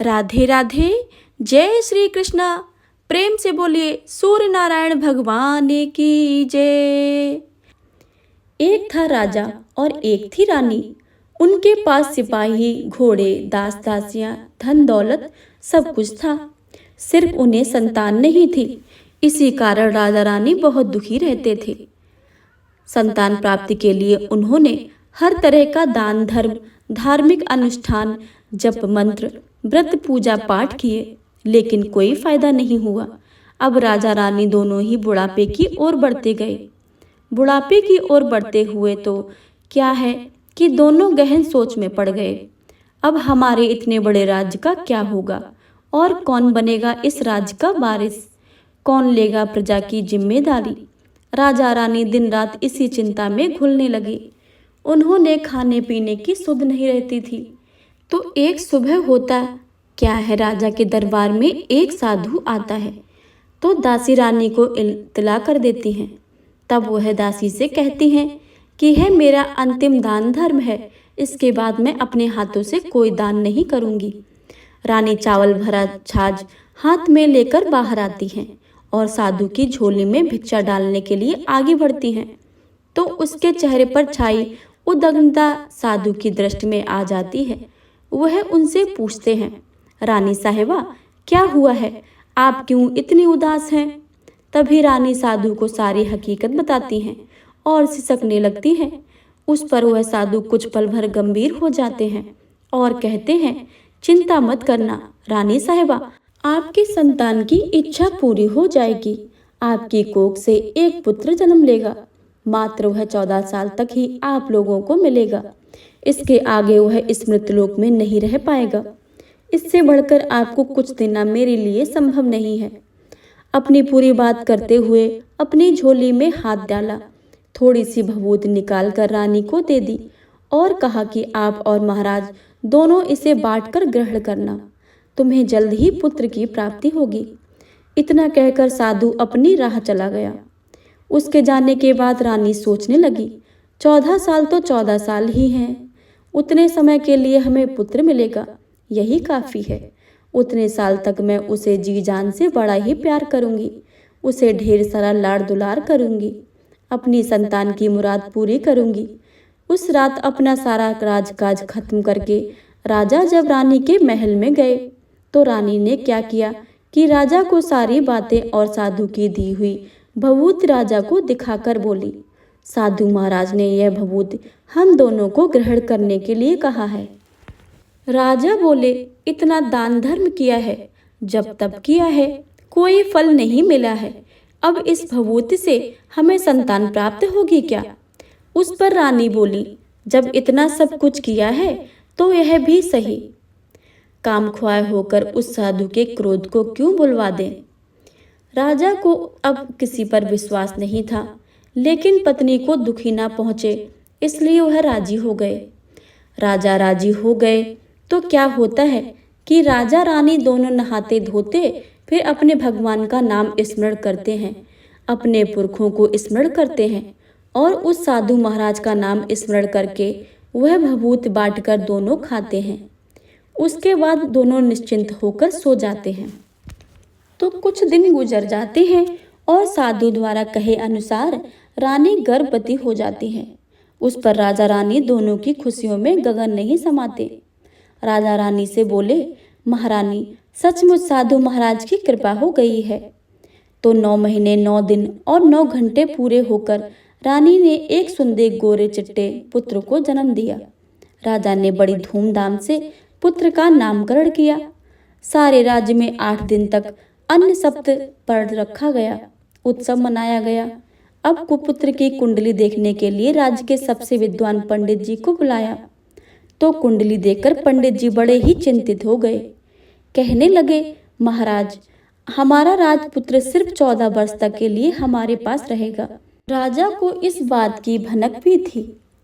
राधे राधे। जय श्री कृष्णा। प्रेम से बोलिए सूर्य नारायण भगवान की जय। एक था राजा और एक थी रानी। उनके पास सिपाही, घोड़े, दास दासियां, धन दौलत सब कुछ था। सिर्फ उन्हें संतान नहीं थी। इसी कारण राजा रानी बहुत दुखी रहते थे। संतान प्राप्ति के लिए उन्होंने हर तरह का दान धर्म, धार्मिक अनुष्ठान, जप मंत्र, व्रत पूजा पाठ किए, लेकिन कोई फायदा नहीं हुआ। अब राजा रानी दोनों ही बुढ़ापे की ओर बढ़ते गए। बुढ़ापे की ओर बढ़ते हुए तो क्या है कि दोनों गहन सोच में पड़ गए। अब हमारे इतने बड़े राज्य का क्या होगा और कौन बनेगा इस राज्य का वारिस, कौन लेगा प्रजा की जिम्मेदारी। राजा रानी दिन रात इसी चिंता में घुलने लगे। उन्होंने खाने पीने की सुध नहीं रहती थी। तो एक सुबह होता क्या है, राजा के दरबार में एक साधु आता है तो दासी रानी को इत्तला कर देती हैं। तब वह दासी से कहती हैं कि यह मेरा अंतिम दान धर्म है, इसके बाद मैं अपने हाथों से कोई दान नहीं करूंगी। रानी चावल भरा छाछ हाथ में लेकर बाहर आती हैं और साधु की झोली में भिक्षा डालने के लिए आगे बढ़ती हैं। तो उसके चेहरे पर छाई उद्विग्नता साधु की दृष्टि में आ जाती है। वह उनसे पूछते हैं, रानी साहिबा क्या हुआ है, आप क्यों इतनी उदास हैं। तभी रानी साधु को सारी हकीकत बताती हैं और सिसकने लगती हैं। उस पर वह साधु कुछ पल भर गंभीर हो जाते हैं और कहते हैं, चिंता मत करना रानी साहिबा, आपकी संतान की इच्छा पूरी हो जाएगी। आपकी कोख से एक पुत्र जन्म लेगा। मात्र वह 14 साल तक ही आप लोगों को मिलेगा। इसके आगे वह इस मृतलोक में नहीं रह पाएगा। इससे बढ़कर आपको कुछ देना मेरे लिए संभव नहीं है। अपनी पूरी बात करते हुए अपनी झोली में हाथ डाला, थोड़ी सी भभूति निकाल कर रानी को दे दी और कहा कि आप और महाराज दोनों इसे बांटकर ग्रहण करना, तुम्हें जल्द ही पुत्र की प्राप्ति होगी। इतना कहकर साधु अपनी राह चला गया। उसके जाने के बाद रानी सोचने लगी, 14 साल तो 14 साल ही हैं, उतने समय के लिए हमें पुत्र मिलेगा, यही काफ़ी है। उतने साल तक मैं उसे जी जान से बड़ा ही प्यार करूंगी, उसे ढेर सारा लाड़ दुलार करूंगी, अपनी संतान की मुराद पूरी करूंगी। उस रात अपना सारा राजकाज खत्म करके राजा जब रानी के महल में गए तो रानी ने क्या किया कि राजा को सारी बातें और साधु की दी हुई भभूति राजा को दिखाकर बोली, साधु महाराज ने यह भभूति हम दोनों को ग्रहण करने के लिए कहा है। राजा बोले, इतना दान धर्म किया है, जब तब किया है, कोई फल नहीं मिला है। अब इस भभूति से हमें संतान प्राप्त होगी क्या। उस पर रानी बोली, जब इतना सब कुछ किया है तो यह भी सही। काम ख्वाह होकर उस साधु के क्रोध को क्यों बुलवा दें। राजा को अब किसी पर विश्वास नहीं था, लेकिन पत्नी को दुखी ना पहुंचे इसलिए वह राजी हो गए। राजा राजी हो गए तो क्या होता है कि राजा रानी दोनों नहाते धोते फिर अपने भगवान का नाम स्मरण करते हैं, अपने पुरखों को स्मरण करते हैं और उस साधु महाराज का नाम स्मरण करके वह भभूत बांटकर दोनों खाते हैं। उसके बाद दोनों निश्चिंत होकर सो जाते हैं। तो कुछ दिन गुजर जाते हैं और साधु द्वारा कहे अनुसार रानी गर्भवती हो जाती है। उस पर राजा रानी दोनों की खुशियों में गगन नहीं समाते। राजा रानी से बोले, महारानी सचमुच साधु महाराज की कृपा हो गई है। तो 9 महीने 9 दिन और 9 घंटे पूरे होकर रानी ने एक सुंदर गोरे चिट्टे पुत्र को जन्म दिया। राजा ने बड़ी धूमधाम से पुत्र का नामकरण किया। सारे राज्य में 8 दिन तक अन्न सप्त पर रखा गया, उत्सव मनाया गया। अब कुपुत्र की कुंडली देखने के लिए राज्य के सबसे विद्वान पंडित जी को बुलाया। तो कुंडली देखकर पंडित जी बड़े ही चिंतित हो गए। कहने लगे, महाराज हमारा राजपुत्र सिर्फ 14 वर्ष तक के लिए हमारे पास रहेगा। राजा को इस बात की भनक भी थी,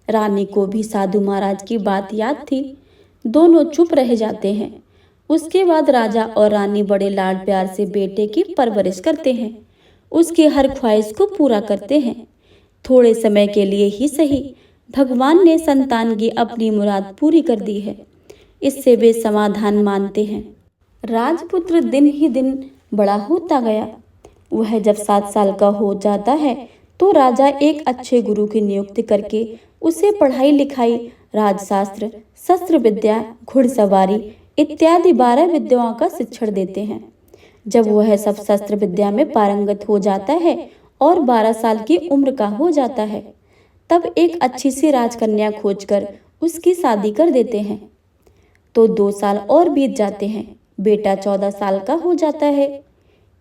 रानी को भी साधु महाराज की बात याद थी। दोनों चुप रह जाते हैं। उसके बाद राजा और रानी बड़े लाड प्यार से बेटे की परवरिश करते हैं, उसकी हर ख्वाहिश को पूरा करते हैं। थोड़े समय के लिए ही सही, भगवान ने संतान की अपनी मुराद पूरी कर दी है, इससे वे समाधान मानते हैं। राजपुत्र दिन ही दिन बड़ा होता गया। वह जब 7 साल का हो जाता है तो राजा एक अच्छे गुरु की नियुक्ति करके उसे पढ़ाई लिखाई, राजशास्त्र, शस्त्र विद्या, घुड़सवारी इत्यादि 12 विद्याओं का शिक्षण देते हैं। जब वह सब शस्त्र विद्या में पारंगत हो जाता है और 12 साल की उम्र का हो जाता है, तब एक अच्छी सी राजकन्या खोजकर उसकी शादी कर देते हैं। तो 2 साल और बीत जाते हैं। बेटा 14 साल का हो जाता है।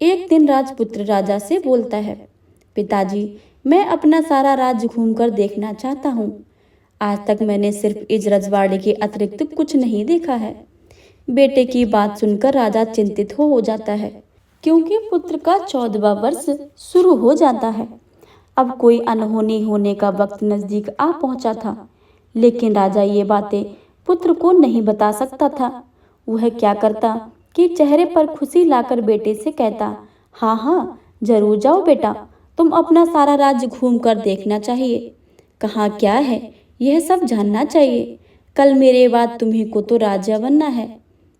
एक दिन राजपुत्र राजा से बोलता है, पिताजी, मैं अपना सारा राज्य घूमकर देखना चाहता हूँ। आज तक मैंने सिर्फ इस रजवाड़े के अतिरिक्त कुछ नहीं देखा है। बेटे की बात सुनकर राजा चिंतित हो जाता है, क्योंकि पुत्र का 14वां वर्ष शुरू हो जाता है। अब कोई अनहोनी होने का वक्त नजदीक आ पहुंचा था, लेकिन राजा ये बातें पुत्र को नहीं बता सकता था। वह क्या करता कि चेहरे पर खुशी लाकर बेटे से कहता, हाँ हाँ जरूर जाओ बेटा, तुम अपना सारा राज्य घूम कर देखना चाहिए। कहाँ क्या है यह सब जानना चाहिए। कल मेरे बाद तुम्ही को तो राजा बनना है।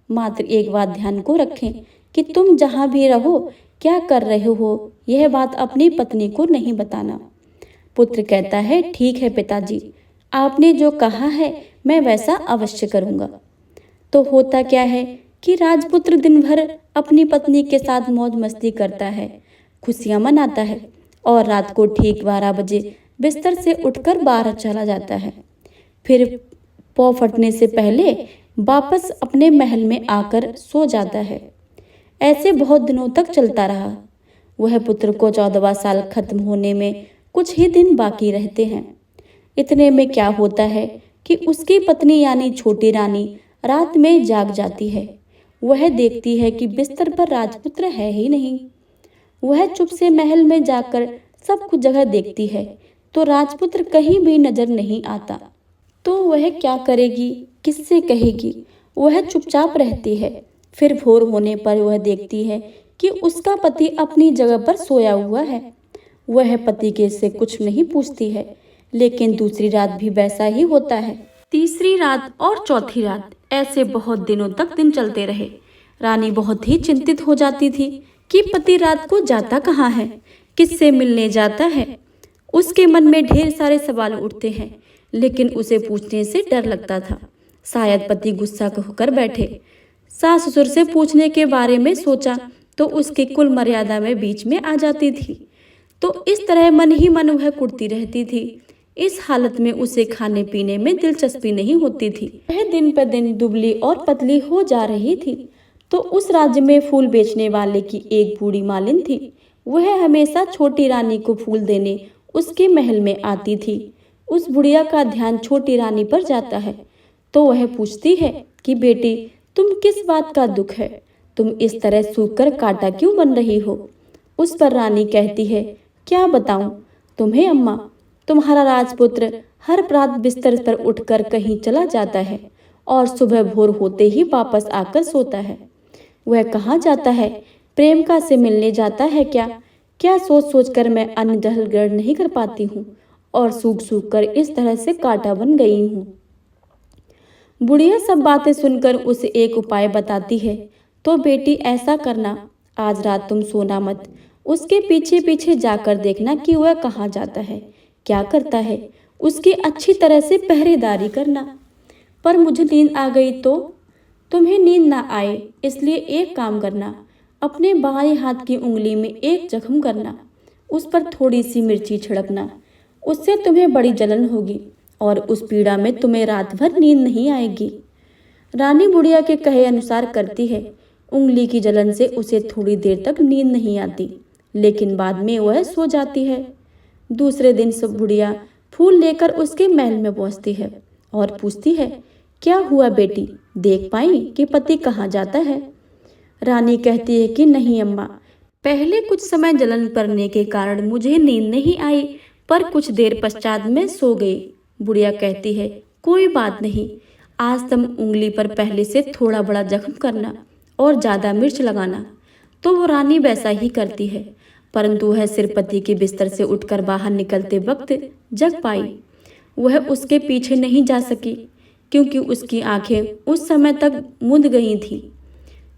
मात्र एक बात ध्यान को रखें कि तुम जहाँ भी रहो, क्या कर रहे हो, यह बात अपनी पत्नी को नहीं बताना। पुत्र कहता है, ठीक है पिताजी, आपने जो कहा है मैं वैसा अवश्य करूँगा। तो होता क्या है कि राजपुत्र दिन भर अपनी पत्नी के साथ मौज मस्ती करता है, खुशियाँ मनाता है और रात को ठीक 12 बजे बिस्तर से उठकर बाहर चला जाता है। फिर पौ फटने से पहले वापस अपने महल में आकर सो जाता है। ऐसे बहुत दिनों तक चलता रहा। वह पुत्र को 14वां साल खत्म होने में कुछ ही दिन बाकी रहते हैं। इतने में क्या होता है कि उसकी पत्नी यानी छोटी रानी रात में जाग जाती है। वह देखती है कि बिस्तर पर राजपुत्र है ही नहीं। वह चुप से महल में जाकर सब कुछ जगह देखती है, तो राजपुत्र कहीं भी नजर नहीं आता। तो वह क्या करेगी, किससे कहेगी? वह चुपचाप रहती है। फिर भोर होने पर वह देखती है कि उसका पति अपनी जगह पर सोया हुआ है। वह पति के से कुछ नहीं पूछती है, लेकिन दूसरी रात भी वैसा ही होता है। तीसरी रात और चौथी रात, ऐसे बहुत दिनों तक दिन चलते रहे। रानी बहुत ही चिंतित हो जाती थी कि पति रात को जाता कहाँ है, किससे मिलने जाता है। उसके मन में ढेर सारे सवाल उठते हैं, लेकिन उसे पूछने से डर लगता था। शायद पति गुस्सा होकर बैठे। सास ससुर से पूछने के बारे में सोचा तो उसकी कुल मर्यादा में बीच में आ जाती थी। तो इस तरह मन ही मन वह कुढ़ती रहती थी। इस हालत में उसे खाने पीने में दिलचस्पी नहीं होती थी। वह दिन पर दिन दुबली और पतली हो जा रही थी। तो उस राज्य में फूल बेचने वाले की एक बूढ़ी मालिन थी। वह हमेशा छोटी रानी को फूल देने उसके महल में आती थी। उस बुढ़िया का ध्यान छोटी रानी पर जाता है, तो वह पूछती है कि बेटी, तुम किस बात का दुख है? तुम इस तरह सूख कर कांटा क्यों बन रही हो? उस पर रानी कहती है, क्या बताऊं तुम्हें अम्मा, तुम्हारा राजपुत्र हर रात बिस्तर पर उठकर कहीं चला जाता है और सुबह भोर होते ही वापस आकर सोता है। वह कहाँ जाता है? प्रेमिका से मिलने जाता है क्या? क्या सोच सोच कर मैं अन्न जल ग्रहण नहीं कर पाती हूँ और सूख सूख कर इस तरह से कांटा बन गई हूँ। बुढ़िया सब बातें सुनकर उसे एक उपाय बताती है। तो बेटी ऐसा करना, आज रात तुम सोना मत, उसके पीछे पीछे जाकर देखना कि वह कहाँ जाता है, क्या करता है, उसकी अच्छी तरह से पहरेदारी करना। पर मुझे नींद आ गई तो? तुम्हें नींद ना आए इसलिए एक काम करना, अपने बाएं हाथ की उंगली में एक जख्म करना, उस पर थोड़ी सी मिर्ची छिड़कना। उससे तुम्हें बड़ी जलन होगी और उस पीड़ा में तुम्हें रात भर नींद नहीं आएगी। रानी बुढ़िया के कहे अनुसार करती है। उंगली की जलन से उसे थोड़ी देर तक नींद नहीं आती, लेकिन बाद में वह सो जाती है। दूसरे दिन सब बुढ़िया फूल लेकर उसके महल में पहुंचती है और पूछती है, क्या हुआ बेटी, देख पाई कि पति कहाँ जाता है? रानी कहती है कि नहीं अम्मा, पहले कुछ समय जलन पड़ने के कारण मुझे नींद नहीं आई, पर कुछ देर पश्चात मैं सो गई। बुढ़िया कहती है, कोई बात नहीं, आज तुम उंगली पर पहले से थोड़ा बड़ा जख्म करना और ज्यादा मिर्च लगाना। तो वो रानी वैसा ही करती है, परंतु वह सिर पति के बिस्तर से उठकर बाहर निकलते वक्त जग पाई। वह उसके पीछे नहीं जा सकी, क्योंकि उसकी आंखें उस समय तक मूंद गई थी।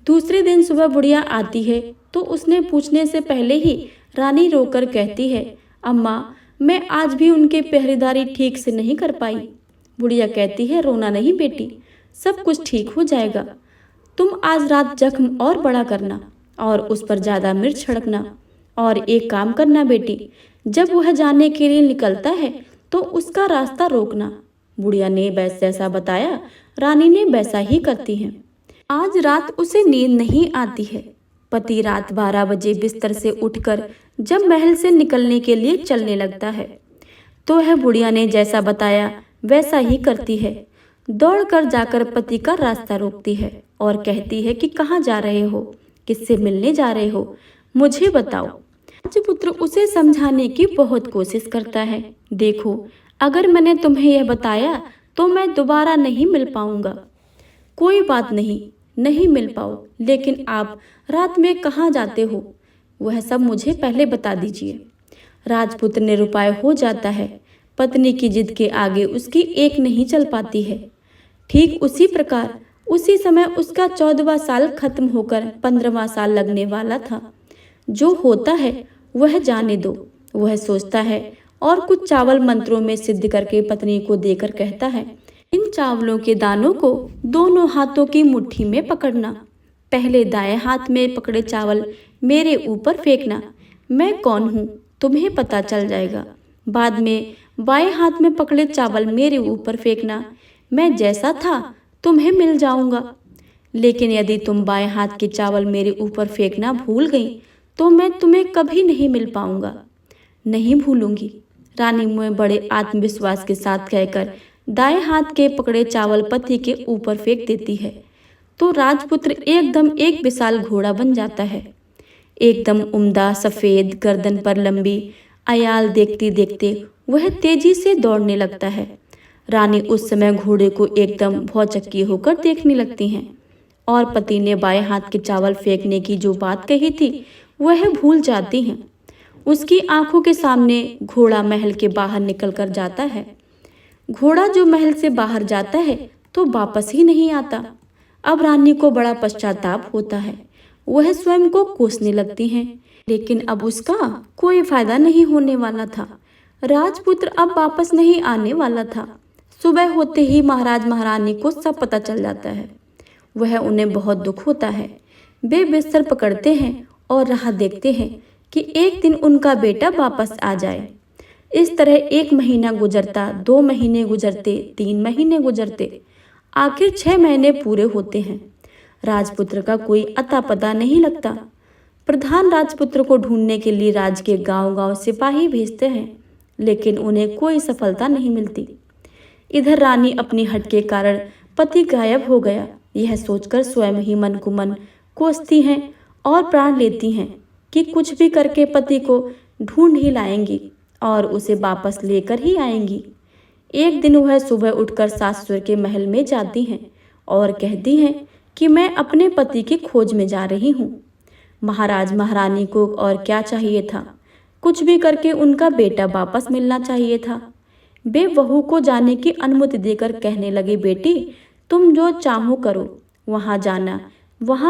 दूसरे दिन सुबह बुढ़िया आती है तो उसने पूछने से पहले ही रानी रोकर कहती है, अम्मा, मैं आज भी उनके पहरेदारी ठीक से नहीं कर पाई। बुढ़िया कहती है, रोना नहीं बेटी, सब कुछ ठीक हो जाएगा। तुम आज रात जख्म और बड़ा करना और उस पर ज्यादा मिर्च छिड़कना, और एक काम करना बेटी, जब वह जाने के लिए निकलता है तो उसका रास्ता रोकना। बुढ़िया ने जैसा बताया रानी ने वैसा ही करती है। आज रात उसे नींद नहीं आती है। पति रात 12 बजे बिस्तर से उठकर जब महल से निकलने के लिए चलने लगता है तो वह बुढ़िया ने जैसा बताया वैसा ही करती है। दौड़कर जाकर पति का रास्ता रोकती है और कहती है कि कहाँ जा रहे हो, किससे मिलने जा रहे हो, मुझे बताओ। राजपुत्र उसे समझाने की बहुत कोशिश करता है। देखो, अगर मैंने तुम्हें यह बताया तो मैं दोबारा नहीं मिल पाऊंगा। कोई बात नहीं, नहीं मिल पाओ, लेकिन आप रात में कहाँ जाते हो वह सब मुझे पहले बता दीजिए। राजपुत्र निरुपाय हो जाता है। पत्नी की जिद के आगे उसकी एक नहीं चल पाती है। ठीक उसी प्रकार उसी समय उसका 14वां साल खत्म होकर 15वां साल लगने वाला था। जो होता है वह जाने दो, वह सोचता है और कुछ चावल मंत्रों में सिद्ध करके पत्नी को देकर कहता है, इन चावलों के दानों को दोनों हाथों की मुट्ठी में पकड़ना। पहले दाएं हाथ में पकड़े चावल मेरे ऊपर फेंकना। मैं कौन हूँ तुम्हें पता चल जाएगा। बाद में बाएं हाथ में पकड़े चावल मेरे ऊपर फेंकना। मैं जैसा था तुम्हें मिल जाऊंगा। लेकिन यदि तुम बाएं हाथ के चावल मेरे ऊपर फेंकना भूल गई तो मैं तुम्हें कभी नहीं मिल पाऊंगा। नहीं भूलूंगी, रानी में बड़े आत्मविश्वास के साथ कहकर दाएं हाथ के पकड़े चावल पति के ऊपर फेंक देती है तो राजपुत्र एकदम एक विशाल घोड़ा बन जाता है। एकदम उम्दा, सफेद, गर्दन पर लंबी आयाल देखते देखते वह तेजी से दौड़ने लगता है। रानी उस समय घोड़े को एकदम भौचक्की होकर देखने लगती हैं और पति ने बाएं हाथ के चावल फेंकने की जो बात कही थी वह भूल जाती हैं। उसकी आंखों के सामने घोड़ा महल के बाहर निकल कर जाता है। घोड़ा जो महल से बाहर जाता है तो वापस ही नहीं आता। अब रानी को बड़ा पश्चाताप होता है। वह स्वयं को कोसने लगती हैं, लेकिन अब उसका कोई फायदा नहीं होने वाला था। राजपुत्र अब वापस नहीं आने वाला था। सुबह होते ही महाराज महारानी को सब पता चल जाता है। वह उन्हें बहुत दुख होता है। वे बिस्तर पकड़ते हैं और राह देखते हैं कि एक दिन उनका बेटा वापस आ जाए। इस तरह 1 महीना गुजरता, 2 महीने गुजरते, 3 महीने गुजरते, आखिर 6 महीने पूरे होते हैं। राजपुत्र का कोई अता पता नहीं लगता। प्रधान राजपुत्र को ढूंढने के लिए राज्य के गांव-गांव सिपाही भेजते हैं, लेकिन उन्हें कोई सफलता नहीं मिलती। इधर रानी अपनी हट के कारण पति गायब हो गया यह सोचकर स्वयं ही मन को मन कोसती हैं और प्राण लेती हैं कि कुछ भी करके पति को ढूंढ ही लाएंगी और उसे वापस लेकर ही आएंगी। एक दिन वह सुबह उठकर सासुर के महल में जाती हैं और कहती हैं कि मैं अपने पति की खोज में जा रही हूँ। महाराज महारानी को और क्या चाहिए था, कुछ भी करके उनका बेटा वापस मिलना चाहिए था। वे बहू को जाने की अनुमति देकर कहने लगे, बेटी तुम जो चाहो करो, वहाँ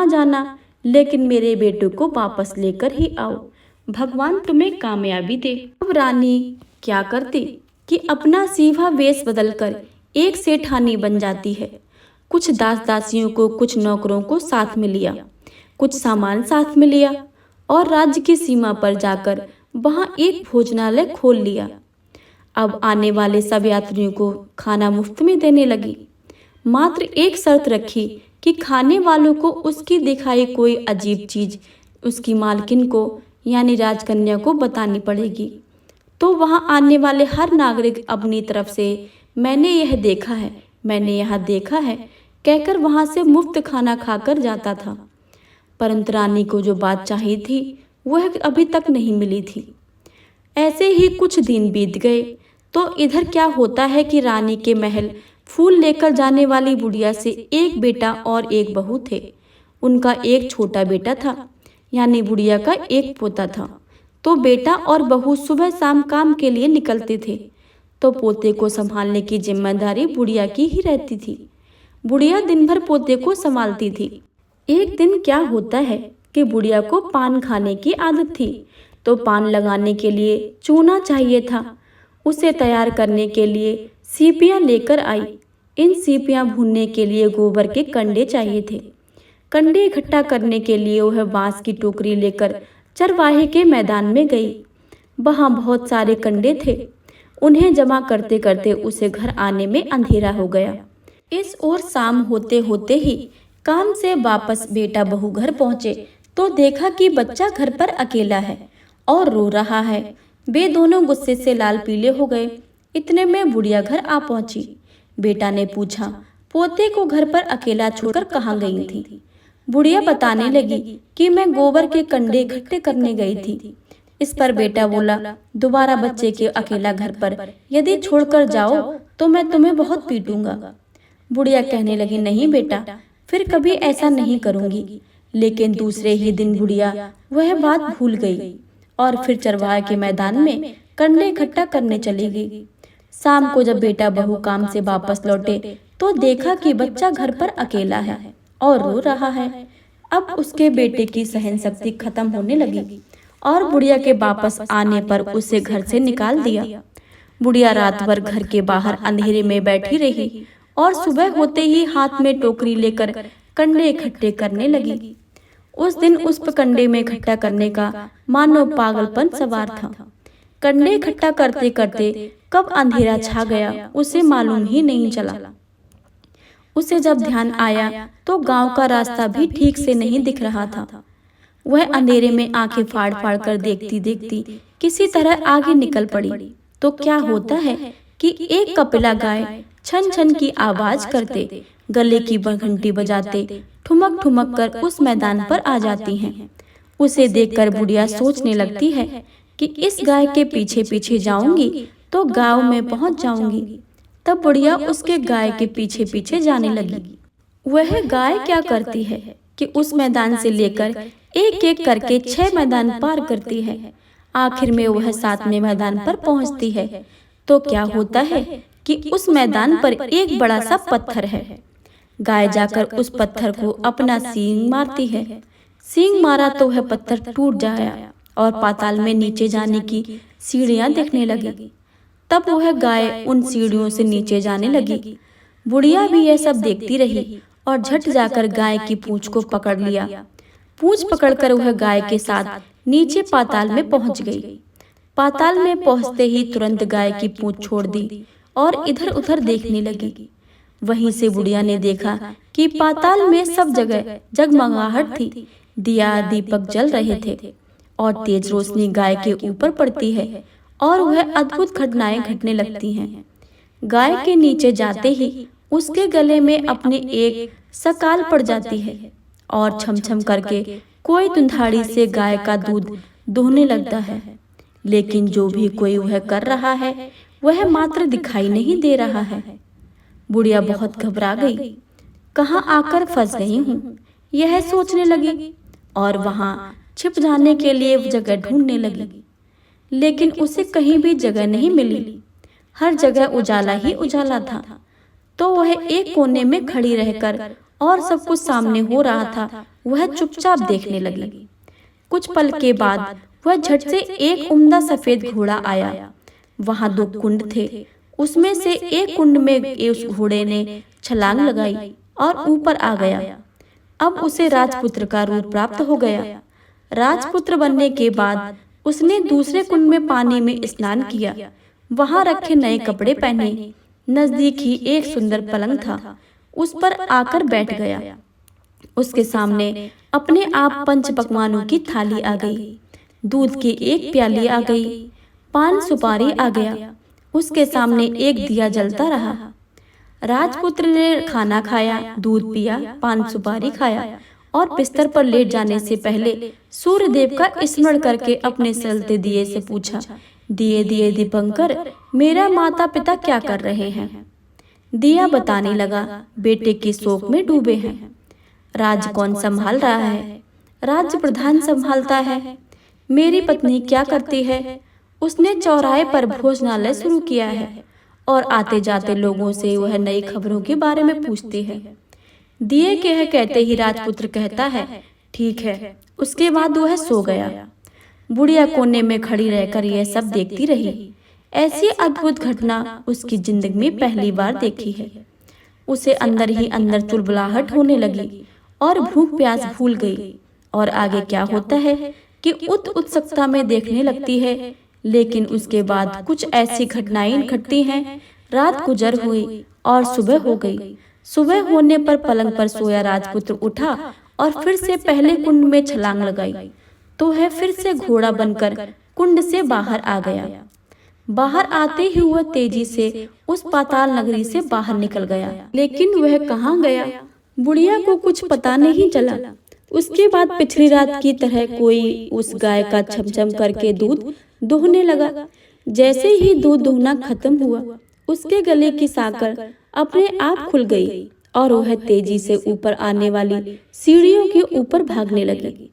जाना, लेकिन मेरे बेटे को वापस लेकर ही आओ। भगवान तुम्हें कामयाबी दे। अब रानी क्या करती कि अपना सीधा वेश बदलकर एक सेठानी बन जाती है। कुछ दास दासियों को, कुछ नौकरों को साथ में लिया, कुछ सामान साथ में लिया और राज्य की सीमा पर जाकर वहां एक भोजनालय खोल लिया। अब आने वाले सब यात्रियों को खाना मुफ्त में देने लगी। मात्र एक शर्त रखी कि खाने वालों को उसकी दिखाई कोई अजीब चीज उसकी मालकिन को यानी राजकन्या को बतानी पड़ेगी। तो वहां आने वाले हर नागरिक अपनी तरफ से मैंने यह देखा है, मैंने यहाँ देखा है कहकर वहां से मुफ्त खाना खाकर जाता था। परंतु रानी को जो बात चाहिए थी वह अभी तक नहीं मिली थी। ऐसे ही कुछ दिन बीत गए तो इधर क्या होता है कि रानी के महल फूल लेकर जाने वाली बुढ़िया से एक बेटा और एक बहू थे। उनका एक छोटा बेटा था, यानी बुढ़िया का एक पोता था। तो बेटा और बहू सुबह शाम काम के लिए निकलते थे, तो पोते को संभालने की जिम्मेदारी बुढ़िया की ही रहती थी। बुढ़िया दिन भर पोते को संभालती थी। एक दिन क्या होता है कि बुढ़िया को पान खाने की आदत थी, तो पान लगाने के लिए चूना चाहिए था। उसे तैयार करने के लिए सीपियाँ लेकर आई। इन सीपियाँ भूनने के लिए गोबर के कंडे चाहिए थे। कंडे इकट्ठा करने के लिए वह बांस की टोकरी लेकर चरवाहे के मैदान में गई। वहाँ बहुत सारे कंडे थे। उन्हें जमा करते करते उसे घर आने में अंधेरा हो गया। इस ओर शाम होते होते ही काम से वापस बेटा बहू घर पहुंचे तो देखा कि बच्चा घर पर अकेला है और रो रहा है। वे दोनों गुस्से से लाल पीले हो गए। इतने में बुढ़िया घर आ पहुंची। बेटा ने पूछा, पोते को घर पर अकेला छोड़कर कहाँ गई थी? बुढ़िया बताने लगी कि मैं गोबर के कंडे इकट्ठे करने गई थी। इस पर बेटा बोला, दोबारा बच्चे के अकेला घर पर यदि छोड़कर जाओ तो मैं तुम्हें बहुत पीटूंगा। बुढ़िया कहने लगी, नहीं बेटा, फिर कभी ऐसा नहीं करूंगी। लेकिन दूसरे ही दिन बुढ़िया वह बात भूल गई और फिर चरवाहे के मैदान में कंडे इकट्ठा करने चली गई। शाम को जब बेटा बहू काम से वापस लौटे तो देखा कि बच्चा घर पर अकेला है और रो रहा है। अब उसके बेटे की सहन शक्ति खत्म होने लगी और बुढ़िया के वापस आने पर उसे घर से निकाल दिया। बुढ़िया रात भर घर के बाहर अंधेरे में बैठी रही और सुबह होते ही हाथ में टोकरी लेकर कंडे इकट्ठे करने लगी। उस दिन उस कंडे में इकट्ठा करने का मानो पागलपन सवार था। कंडे इकट्ठा करते करते कब अंधेरा छा गया उसे मालूम ही नहीं चला। उसे जब ध्यान आया तो गांव का रास्ता भी ठीक से नहीं दिख रहा था। वह अंधेरे में आंखें फाड़ फाड़ कर देखती देखती किसी तरह आगे निकल पड़ी। तो क्या होता है कि एक कपिला गाय छन छन की आवाज करते, गले की घंटी बजाते ठुमक ठुमक कर उस मैदान पर आ जाती हैं। उसे देखकर बुढ़िया सोचने लगती है कि इस गाय के पीछे पीछे जाऊंगी तो गांव में पहुंच जाऊंगी। तब बुढ़िया उसके गाय के पीछे पीछे जाने लगी। वह गाय क्या करती है कि उस मैदान से लेकर एक एक करके 6 मैदान पार करती है। आखिर में वह 7वें मैदान पर पहुंचती है। तो क्या होता है कि उस मैदान पर एक बड़ा सा पत्थर है। गाय जाकर उस पत्थर को अपना सींग मारती है। सींग मारा तो वह पत्थर टूट जाया और पाताल में नीचे जाने की सीढ़ियां दिखने लगी। तब वह गाय उन सीढ़ियों से नीचे जाने लगी। बुढ़िया भी यह सब देखती रही और झट जाकर गाय की पूंछ को पकड़ लिया। पूंछ पकड़कर वह गाय के साथ नीचे पाताल में पहुंच गई। पाताल में पहुंचते ही तुरंत गाय की पूंछ छोड़ दी और इधर उधर देखने लगी। वहीं से बुढ़िया ने देखा कि पाताल में सब जगह जगमगाहट थी। दिया दीपक जल रहे थे और तेज रोशनी गाय के ऊपर पड़ती है और वह अद्भुत घटनाएं घटने लगती हैं। गाय के नीचे जाते ही उसके गले में अपनी एक सकाल पड़ जाती है और छमछम करके कोई दुधाड़ी से गाय का दूध दोहने लगता है। लेकिन जो भी कोई वह कर रहा है वह मात्र दिखाई नहीं दे रहा है। बुढ़िया बहुत घबरा गई। कहाँ आकर फंस गई हूँ, यह सोचने लगी और वहां छिप जाने के लिए जगह ढूंढने लगी। लेकिन उसे कहीं भी जगह नहीं मिली। हर जगह उजाला ही उजाला था। तो वह एक कोने में खड़ी रहकर और सब कुछ सामने हो रहा था वह चुपचाप देखने लगी। कुछ पल के बाद वह झट से एक उम्दा सफेद घोड़ा आया। वहां 2 कुंड थे। उसमें से एक कुंड में उस घोड़े ने छलांग लगाई और ऊपर आ गया। अब उसे राजपुत्र का रूप प्राप्त हो गया। राजपुत्र बनने के बाद उसने दूसरे कुंड में पानी में स्नान किया। वहां रखे नए कपड़े पहने। नजदीक ही एक सुंदर पलंग था, उस पर आकर बैठ गया। उसके सामने अपने आप 5 पकवानों की थाली आ गई। दूध की एक प्याली आ गई। पान सुपारी आ गया। उसके सामने एक दिया जलता रहा। राजपुत्र ने खाना खाया, दूध पिया, पान सुपारी खाया और बिस्तर पर लेट जाने से पहले सूर्य देव का स्मरण करके अपने जलते दिए से पूछा, दिए दिए दीपंकर, मेरा माता पिता क्या कर रहे हैं? दिया बताने लगा, बेटे के शोक में डूबे हैं। राज्य कौन संभाल रहा है? राज्य प्रधान संभालता है। मेरी पत्नी क्या करती है? उसने चौराहे पर भोजनालय शुरू किया है और आते जाते लोगों से वह नई खबरों के बारे में पूछती है। दिए के है कहते ही राजपुत्र कहता है ठीक है। उसके बाद वह सो गया। बुढ़िया कोने में खड़ी रहकर यह सब देखती रही। ऐसी अद्भुत घटना उसकी जिंदगी में पहली बार देखी है। उसे अंदर ही अंदर चुलबुलाहट होने लगी और भूख प्यास भूल गई। और आगे क्या होता है कि उत्सुकता में देखने लगती है। लेकिन उसके बाद कुछ ऐसी घटनाएं घटती हैं। रात गुजर हुई और सुबह हो गई। सुबह होने पर पलंग पर सोया राजपुत्र उठा और फिर से पहले कुंड में छलांग लगाई तो वह फिर से घोड़ा बनकर कुंड से बाहर आ गया। बाहर आते ही वह तेजी से उस पाताल नगरी से बाहर निकल गया। लेकिन वह कहाँ गया, बुढ़िया को कुछ पता नहीं चला। उसके बाद पिछली रात की तरह कोई उस गाय का छमछम करके दूध दोहने लगा। जैसे ही दूध दोहना खत्म हुआ, उसके गले की साकर अपने आप खुल गई और वह तेजी से ऊपर आने वाली सीढ़ियों के ऊपर भागने लगी।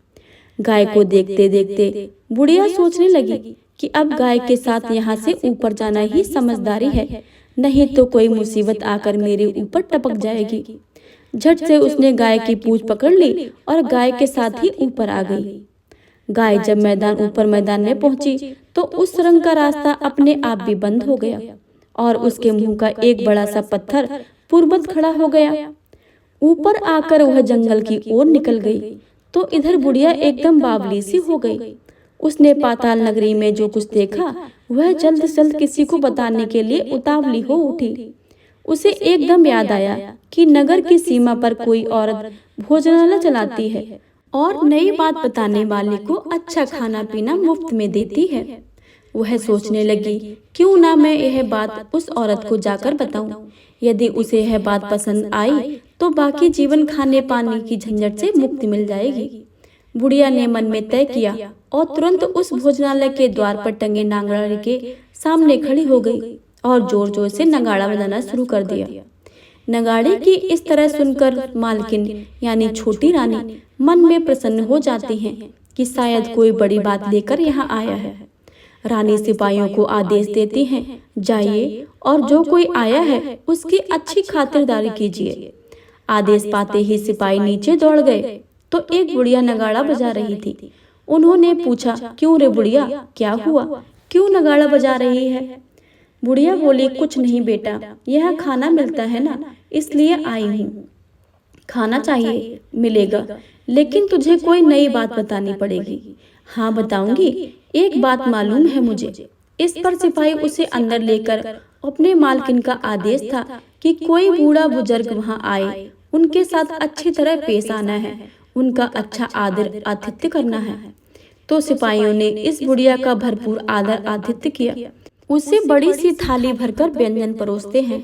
गाय को देखते देखते बुढ़िया सोचने लगी कि अब गाय के साथ यहाँ से ऊपर जाना ही समझदारी है, नहीं तो कोई मुसीबत आकर मेरे ऊपर टपक जाएगी। झट से उसने गाय की पूंछ पकड़ ली और गाय के साथ ही ऊपर आ गई। गाय जब मैदान में पहुंची तो उस सुरंग का रास्ता अपने आप भी बंद हो गया और उसके मुंह का एक बड़ा सा पत्थर पूर्ववत खड़ा हो गया। ऊपर आकर वह जंगल की ओर निकल गई तो इधर बुढ़िया एकदम बावली सी हो गई। उसने पाताल नगरी में जो कुछ देखा वह जल्द से जल्द किसी को बताने के लिए उतावली हो उठी। उसे एकदम याद आया कि नगर की सीमा पर कोई औरत भोजनालय चलाती है और नई बात बताने वाले को अच्छा खाना पीना मुफ्त में देती है। वह सोचने लगी क्यों ना मैं यह बात उस औरत को जाकर बताऊं। यदि उसे यह बात पसंद आई तो बाकी जीवन खाने पाने की झंझट से मुक्ति मिल जाएगी। बुढ़िया ने मन में तय किया और तुरंत उस भोजनालय के द्वार पर टंगे नगाड़े के सामने खड़ी हो गई और जोर जोर से नगाड़ा बजाना शुरू कर दिया। नगाड़े की इस तरह सुनकर मालकिन यानी छोटी रानी मन में प्रसन्न हो जाती हैं कि शायद कोई बड़ी बात लेकर यहाँ आया है। रानी सिपाहियों को आदेश देती हैं, जाइए और जो कोई आया है उसकी अच्छी खातिरदारी कीजिए। आदेश पाते ही सिपाही नीचे दौड़ गए तो एक बुढ़िया नगाड़ा बजा रही थी। उन्होंने पूछा, क्यों रे बुढ़िया, क्या हुआ, क्यों नगाड़ा बजा रही है? बुढ़िया बोली, कुछ नहीं बेटा, यह खाना मिलता है ना, इसलिए आई हूँ। खाना चाहिए, मिलेगा, लेकिन तुझे कोई नई बात बतानी पड़ेगी। हाँ बताऊंगी, एक बात मालूम है मुझे। इस पर सिपाही उसे अंदर लेकर अपने मालकिन का आदेश था कि कोई बूढ़ा बुजुर्ग वहाँ आए, उनके साथ अच्छी तरह पेश आना है, उनका अच्छा आदर आतिथ्य करना है। तो सिपाहियों ने इस बुढ़िया का भरपूर आदर आतिथ्य किया। उसे बड़ी सी थाली भरकर व्यंजन परोसते हैं।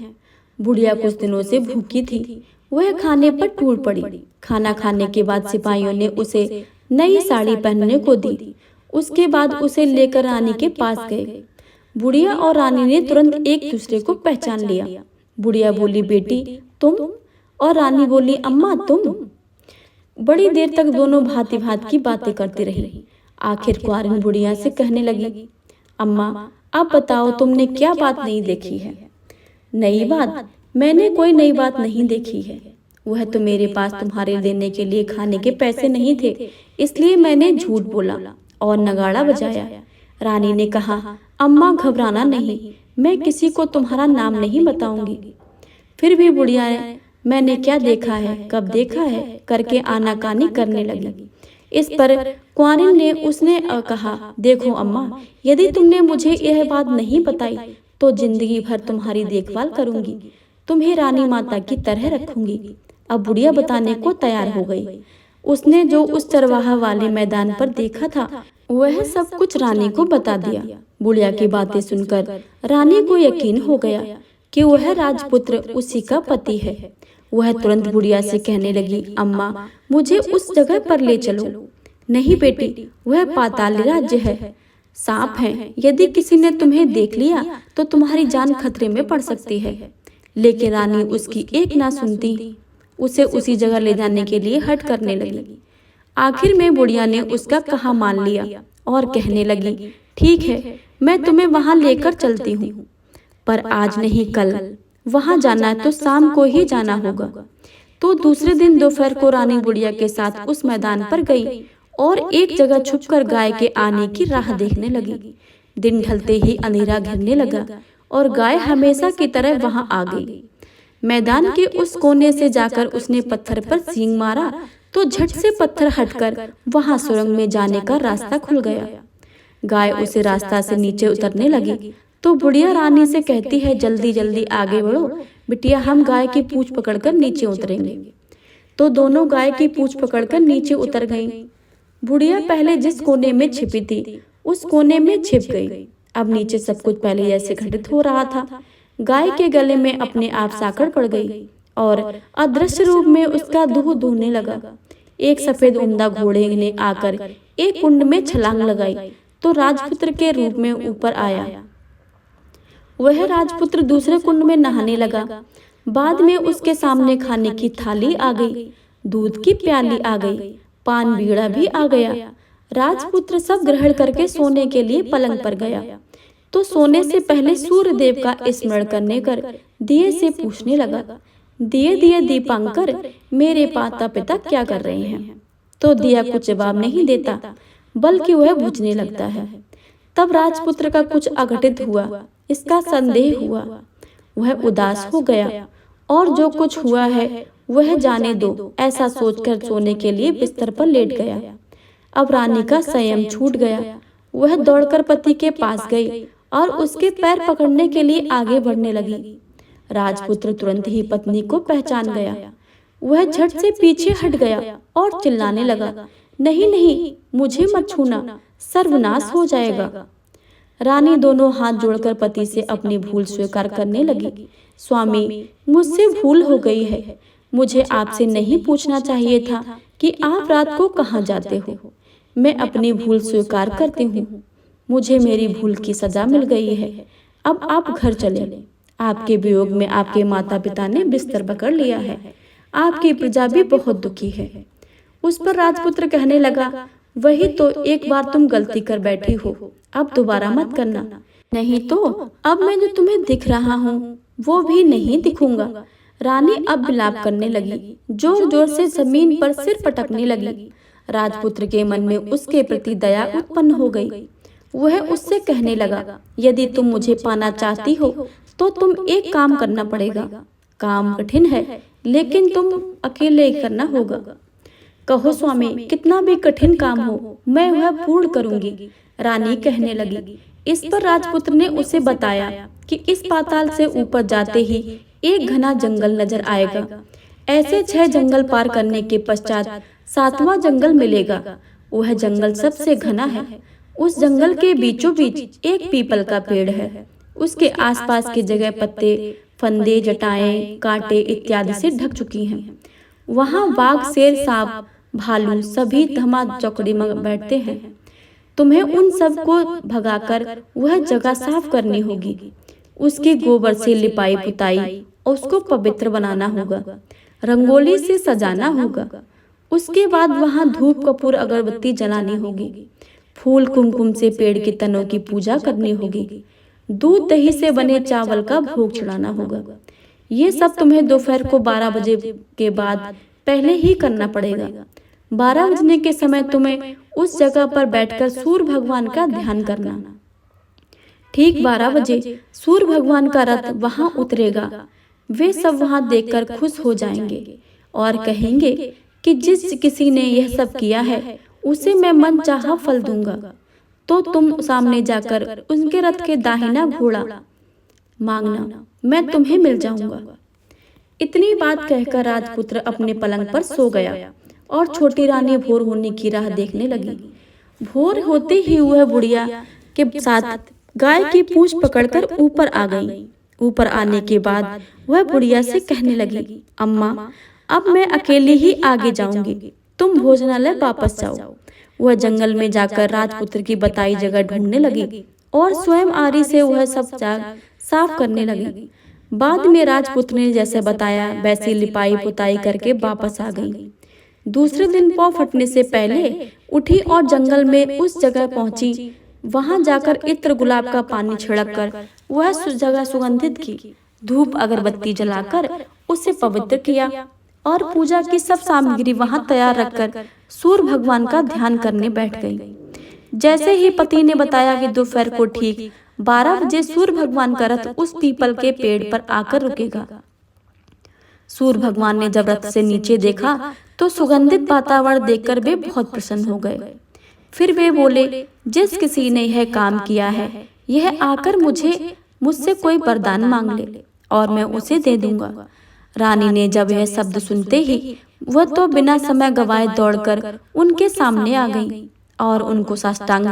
बुढ़िया कुछ दिनों से भूखी थी, वह खाने पर टूट पड़ी। खाना खाने के बाद सिपाहियों ने उसे नई साड़ी पहनने को दी। उसके बाद उसे लेकर रानी के पास गए। बुढ़िया और रानी ने तुरंत एक दूसरे को पहचान लिया। बुढ़िया बोली, बेटी तुम? और रानी बोली, अम्मा तुम? बड़ी देर तक दोनों भांति भांति की बातें करती रही। आखिर कुंवारिन बुढ़िया से कहने लगी, अम्मा आप बताओ तुमने क्या बात नहीं देखी है? नई बात? मैंने कोई नई बात नहीं देखी है। वह तो मेरे पास तुम्हारे देने के लिए खाने के पैसे नहीं थे, इसलिए मैंने झूठ बोला और नगाड़ा बजाया। रानी ने कहा, अम्मा घबराना नहीं, मैं किसी को तुम्हारा नाम नहीं बताऊंगी। फिर भी बुढ़िया ने मैंने क्या देखा है, कब देखा है करके आनाकानी करने लगी। इस पर कुंवारिन ने उसने कहा, देखो अम्मा, यदि तुमने मुझे यह बात नहीं बताई तो जिंदगी भर तुम्हारी देखभाल करूंगी, तुम्हें रानी माता की तरह रखूंगी। अब बुढ़िया बताने को तैयार हो गई। उसने जो उस चरवाहा वाले मैदान पर देखा था वह सब कुछ रानी को बता दिया। बुढ़िया की बातें सुनकर रानी को यकीन हो गया कि वह राजपुत्र उसी का पति है। वह तुरंत बुढ़िया से कहने लगी, अम्मा मुझे उस जगह पर ले चलो। नहीं बेटी, वह पाताल राज्य है, सांप है, यदि किसी ने तुम्हें देख लिया तो तुम्हारी जान खतरे में पड़ सकती है। लेकिन रानी उसकी एक ना सुनती, उसे उसी जगह ले जाने के लिए हट करने लगी। आखिर में बुढ़िया ने उसका कहा मान लिया और कहने लगी, ठीक है, मैं तुम्हें वहां लेकर चलती हूँ, पर आज नहीं कल। वहां जाना है तो शाम को ही जाना होगा। तो दूसरे दिन दोपहर को रानी बुढ़िया के साथ उस मैदान पर गई और एक जगह छुपकर गाय के आने की राह देखने लगी। दिन ढलते ही अंधेरा घिरने लगा और गाय हमेशा की तरह वहां आ गई। मैदान के उस कोने से जाकर उसने पत्थर पर सींग मारा तो झट से पत्थर हटकर वहां सुरंग में जाने का रास्ता खुल गया। गाय उसे रास्ता से नीचे उतरने लगी तो बुढ़िया रानी से कहती है, जल्दी जल्दी आगे बढ़ो बिटिया, हम गाय की पूंछ पकड़कर नीचे उतरेंगे। तो दोनों गाय की पूंछ पकड़कर नीचे उतर गईं। बुढ़िया पहले जिस कोने में छिपी थी उस कोने में छिप गई। अब नीचे सब कुछ पहले जैसे घटित हो रहा था। गाय के गले में अपने आप साकड़ पड़ गई और अदृश्य रूप में उसका दूध दूहने लगा। एक सफेद उम्दा घोड़े ने आकर एक कुंड में छलांग लगाई तो राजपुत्र के रूप में ऊपर आया। वह राजपुत्र दूसरे कुंड में नहाने लगा। बाद में उसके सामने खाने की थाली आ गई, दूध की प्याली आ गई, पान बीड़ा भी आ गया। राजपुत्र सब ग्रहण करके सोने के लिए पलंग पर गया तो सोने से पहले सूर्य देव का स्मरण करने कर दिए से पूछने लगा, दिए दिए दीपांकर, मेरे माता पिता क्या कर रहे हैं? तो दिया कुछ जवाब नहीं देता बल्कि वह बुझने लगता है। तब राजपुत्र का कुछ अघटित हुआ, इसका संदेह हुआ। वह उदास हो गया और जो कुछ हुआ है वह जाने दो ऐसा सोचकर सोने के लिए बिस्तर पर लेट गया। अब रानी का संयम छूट गया। वह दौड़कर पति के पास गई और उसके पैर पकड़ने के लिए आगे बढ़ने लगी। राजपुत्र तुरंत ही पत्नी को पहचान गया। वह झट से पीछे हट गया और चिल्लाने लगा, नहीं नहीं, मुझे मत छूना, सर्वनाश हो जाएगा। रानी दोनों हाथ जोड़कर पति से अपनी भूल स्वीकार करने लगी। स्वामी, मुझसे भूल हो गई है। मुझे आपसे नहीं पूछना चाहिए था कि आप रात को कहाँ जाते हो। मैं अपनी भूल स्वीकार करती हूँ। मुझे मेरी भूल की सजा मिल गई है। अब आप घर चलें। आपके वियोग में आपके माता पिता ने बिस्तर पकड़ लिया है। आपकी प्रजा भी बहुत दुखी है। उस पर राजपुत्र कहने लगा, वही तो, एक बार तुम गलती कर बैठी हो, अब दोबारा मत करना, नहीं तो अब मैं जो तुम्हें दिख रहा हूँ वो भी नहीं दिखूंगा। रानी अब विलाप करने लगी, जोर जोर से जमीन पर सिर पटकने लगी। राजपुत्र के मन में उसके प्रति दया उत्पन्न हो गई। वह उससे कहने लगा, यदि तुम मुझे पाना चाहती हो तो तुम एक काम करना पड़ेगा। काम कठिन है लेकिन तुम अकेले ही करना होगा। कहो स्वामी, कितना भी कठिन काम हो मैं वह पूर्ण करूंगी। रानी कहने लगी। इस पर राजपुत्र ने उसे बताया कि इस पाताल से ऊपर जाते ही एक घना जंगल नजर आएगा। ऐसे 6 जंगल पार करने के पश्चात 7वां जंगल मिलेगा। वह जंगल सबसे घना है। उस जंगल के बीचों बीच एक पीपल का पेड़ है। उसके आसपास की जगह पत्ते, फंदे, जटाएं, कांटे इत्यादि से ढक चुकी हैं। वहां बाघ, शेर, सांप, भालू सभी धमा चौकड़ी में बैठते हैं। तुम्हें उन सब को भगाकर वह जगह साफ करनी होगी। उसके गोबर से लिपाई पुताई और उसको पवित्र बनाना होगा। रंगोली से सजाना होगा। उसके बाद वहां धूप कपूर अगरबत्ती जलानी होगी। फूल कुमकुम से पेड़ के तनों की पूजा करनी होगी। दूध दही से बने चावल का भोग चढ़ाना होगा। ये सब तुम्हें दोपहर को 12 बजे के बाद पहले ही करना पड़ेगा। 12 बजने के समय तुम्हें उस जगह पर बैठकर सूर्य भगवान का ध्यान करना। ठीक 12 बजे सूर्य भगवान का रथ वहां उतरेगा। वे सब वहां देखकर खुश हो जाएंगे और कहेंगे कि जिस किसी ने यह सब किया है उसे मैं मन चाहा फल दूंगा। तो तुम सामने जाकर उनके रथ के दाहिना घोड़ा मांगना, मैं तुम्हें मिल जाऊंगा। इतनी बात कहकर राजपुत्र अपने पलंग पर सो गया और छोटी रानी भोर होने की राह देखने लगी। भोर होते ही वह बुढ़िया के साथ गाय की पूंछ पकड़कर ऊपर आ गई। ऊपर आने के बाद वह बुढ़िया से कहने लगी, अम्मा, अब मैं अकेली ही आगे जाऊंगी, तुम भोजनालय वापस जाओ। वह जंगल में जाकर राजपुत्र की बताई जगह ढूंढने लगी और स्वयं आरी से वह सब साफ करने लगी। बाद में राजपुत्र ने जैसे बताया वैसी लिपाई पुताई करके वापस आ गई। दूसरे दिन पौ फटने से पहले उठी और जंगल में उस जगह पहुंची। वहां जाकर इत्र गुलाब का पानी छिड़क कर वह जगह सुगंधित की। धूप अगरबत्ती जलाकर उसे पवित्र किया। और पूजा की सब सामग्री वहां तैयार रखकर सूर्य भगवान का ध्यान करने बैठ गई। जैसे ही पति ने बताया कि दोपहर को ठीक 12 बजे सूर्य भगवान का रथ उस पीपल के पेड़ पर आकर रुकेगा। सूर्य भगवान ने जब रथ से नीचे देखा तो सुगंधित वातावरण देखकर वे बहुत प्रसन्न हो गए। फिर वे बोले, जिस किसी ने यह काम किया है, यह आकर मुझसे कोई वरदान मांग ले और मैं उसे दे दूंगा। रानी ने जब यह शब्द सुनते ही वह तो बिना समय गवाए दौड़कर उनके सामने आ गई और उनको साष्टांग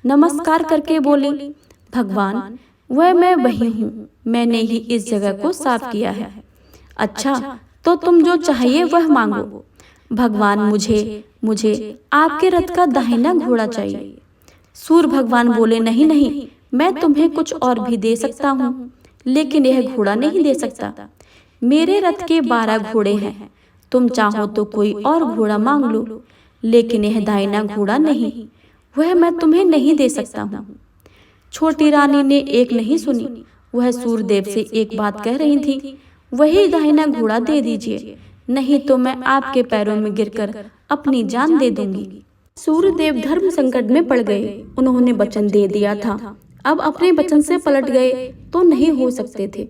नमस्कार करके बोली, भगवान, मैं वही हूँ, मैंने ही इस जगह को साफ किया है। अच्छा, तो तुम जो चाहिए वह मांगो। भगवान, मुझे आपके रथ का दाहिना घोड़ा चाहिए। सूर्य भगवान बोले, नहीं नहीं, मैं तुम्हें कुछ और भी दे सकता हूँ, लेकिन यह घोड़ा नहीं दे सकता। मेरे रथ के 12 घोड़े हैं, तुम चाहो तो कोई और घोड़ा मांग लो, लेकिन यह दाहिना घोड़ा नहीं, वह मैं तुम्हें नहीं दे सकता हूँ। छोटी रानी ने एक नहीं सुनी, वह सूर्यदेव से एक बात कह रही थी, वही दाहिना घोड़ा दे दीजिए, नहीं तो मैं आपके पैरों में गिरकर अपनी जान दे दूंगी। सूर्यदेव धर्म संकट में पड़ गए। उन्होंने वचन दे दिया था, अब अपने वचन से पलट गए तो नहीं हो सकते थे।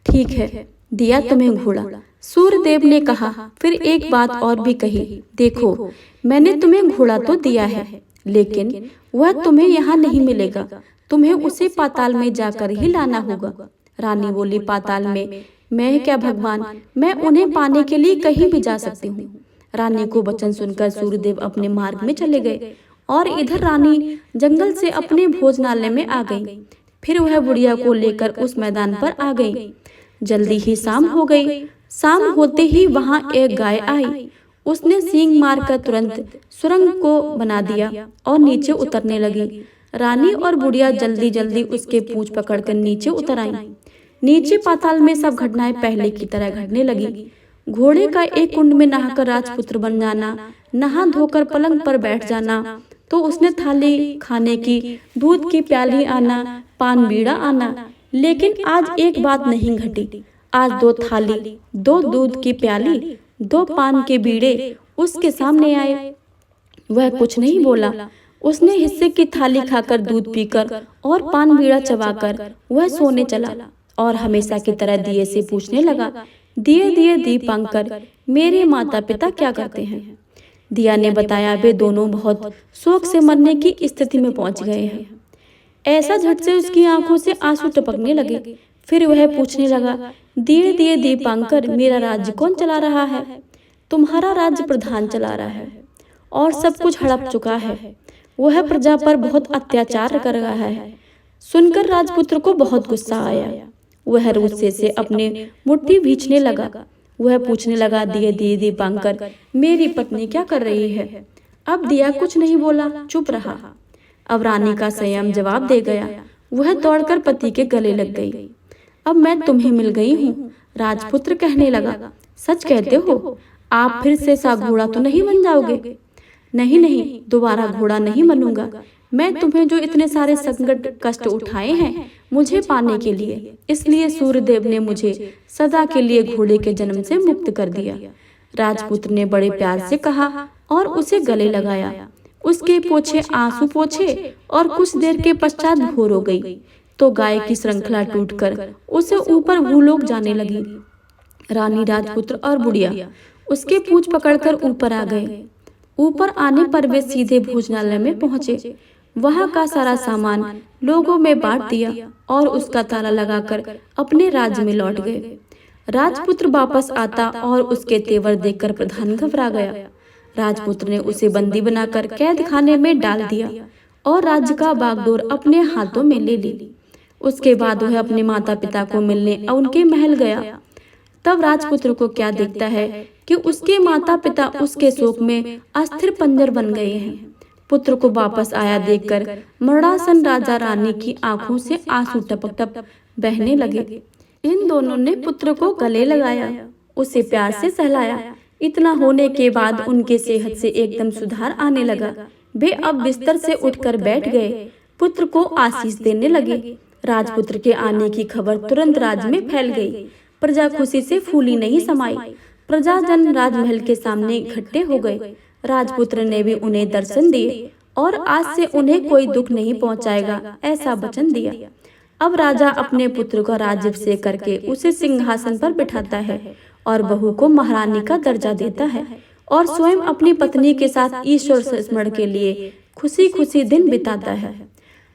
ठीक है, दिया तुम्हें घोड़ा, सूर्यदेव ने कहा। फिर एक बात और भी कही, देखो, मैंने तुम्हें घोड़ा तो दिया है, लेकिन वह तुम्हें यहाँ नहीं मिलेगा, तुम्हें उसे पाताल में जाकर ही लाना होगा। रानी बोली, पाताल में? मैं क्या भगवान, मैं उन्हें पाने के लिए कहीं भी जा सकती हूँ। रानी को वचन सुनकर सूर्यदेव अपने मार्ग में चले गए और इधर रानी जंगल से अपने भोजनालय में आ गई। फिर वह बुढ़िया को लेकर उस मैदान पर आ गई। जल्दी ही शाम हो गई। शाम होते ही वहां एक गाय आई। उसने सींग मारकर तुरंत सुरंग को बना दिया और नीचे उतरने लगी। रानी और बुढ़िया जल्दी जल्दी उसके पूंछ पकड़कर नीचे उतर आई। नीचे पाताल में सब घटनाएं पहले की तरह घटने लगी। घोड़े का एक कुंड में नहाकर राजपुत्र बन जाना, नहा धोकर पलंग पर बैठ जाना, तो उसने थाली खाने की, दूध की प्याली आना, पान बीड़ा आना। लेकिन आज एक बात नहीं घटी। आज 2 थाली, 2 दूध की प्याली, 2 पान के बीड़े उसके सामने आए। वह कुछ नहीं बोला। उसने हिस्से की थाली खाकर, दूध पीकर और पान बीड़ा चबाकर वह सोने चला और हमेशा की तरह दिए से पूछने लगा, दिए दीपांकर, मेरे माता पिता क्या करते हैं? दिया ने बताया, वे दोनों बहुत शोक से मरने की स्थिति में पहुंच गए हैं। ऐसा झट से उसकी आंखों से आंसू टपकने लगे। फिर वह पूछने लगा, दिए दीपांकर, मेरा राज्य कौन चला रहा है? तुम्हारा राज्य प्रधान चला रहा है और सब कुछ हड़प चुका है। वह प्रजा पर बहुत अत्याचार कर रहा है। सुनकर राजपुत्र को बहुत गुस्सा आया। वह गुस्से से अपने मुट्ठी भींचने लगा। वह पूछने लगा, दिए दीपांकर, मेरी पत्नी क्या कर रही है? अब दिया कुछ नहीं बोला, चुप रहा। अब रानी का संयम जवाब दे गया। वह दौड़कर पति के गले लग गई। अब मैं तुम्हें मिल गई हूँ, राजपुत्र कहने लगा। सच कहते हो? आप फिर से सा घोड़ा तो नहीं बन जाओगे? नहीं, दोबारा घोड़ा नहीं बनूंगा। मैं तुम्हें जो इतने सारे संकट कष्ट उठाए हैं मुझे पाने के लिए, इसलिए सूर्यदेव ने मुझे सदा के लिए घोड़े के जन्म से मुक्त कर दिया। राजपुत्र ने बड़े प्यार से कहा और उसे गले लगाया। उसके पोछे आंसू पोछे और कुछ देर के पश्चात भोर हो गई तो गाय की श्रृंखला टूटकर उसे ऊपर भूलोक जाने लगी। रानी, राजपुत्र और बुढ़िया उसके पूंछ पकड़कर ऊपर आ गए। ऊपर आने पर वे सीधे भोजनालय में पहुंचे। वहां का सारा सामान लोगों में बांट दिया और उसका ताला लगाकर अपने राज्य में लौट गए। राजपुत्र वापस आता और उसके तेवर देखकर प्रधान घबरा गया। राजपुत्र ने उसे बंदी बनाकर कैद खाने में डाल दिया और राज्य का बागडोर अपने हाथों में ले ली। उसके बाद वह अपने माता पिता को मिलने उनके महल गया। तब राजपुत्र को क्या दिखता है कि उसके माता पिता उसके शोक में अस्थिर पंजर बन गए हैं। पुत्र को वापस आया देखकर मरणासन राजा रानी की आंखों से आंसू टपक टप बहने लगे। इन दोनों ने पुत्र को गले लगाया, उसे प्यार से सहलाया। इतना होने के बाद उनके सेहत से एकदम सुधार आने लगा। वे अब बिस्तर से उठकर बैठ गए, पुत्र को आशीष देने लगे। राजपुत्र के आने की खबर तुरंत राज्य में फैल गई। प्रजा खुशी से फूली नहीं समाई। प्रजाजन राजमहल के सामने इकट्ठे हो गए। राजपुत्र ने भी उन्हें दर्शन दिए और आज से उन्हें कोई दुख नहीं पहुंचाएगा, ऐसा वचन दिया। अब राजा अपने पुत्र को राज्याभिषेक करके उसे सिंहासन पर बिठाता है और बहू को महारानी का दर्जा देता है और स्वयं अपनी पत्नी के साथ ईश्वर स्मरण के लिए खुशी खुशी दिन बिताता है।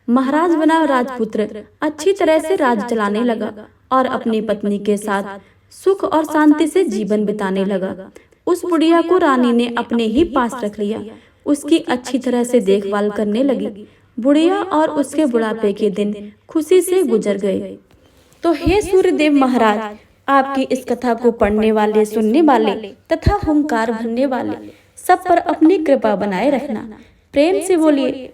महाराज बना राजपुत्र अच्छी तरह से राज चलाने लगा और अपनी पत्नी के साथ सुख और शांति से जीवन बिताने लगा। उस बुढ़िया को रानी ने अपने ही पास रख लिया, उसकी अच्छी तरह से देखभाल करने लगी। बुढ़िया और उसके बुढ़ापे के दिन खुशी से गुजर गए। तो हे सूर्यदेव महाराज, आपकी इस कथा को पढ़ने वाले, सुनने वाले तथा हुंकार भरने वाले सब पर अपनी कृपा बनाए रखना। प्रेम से बोलिए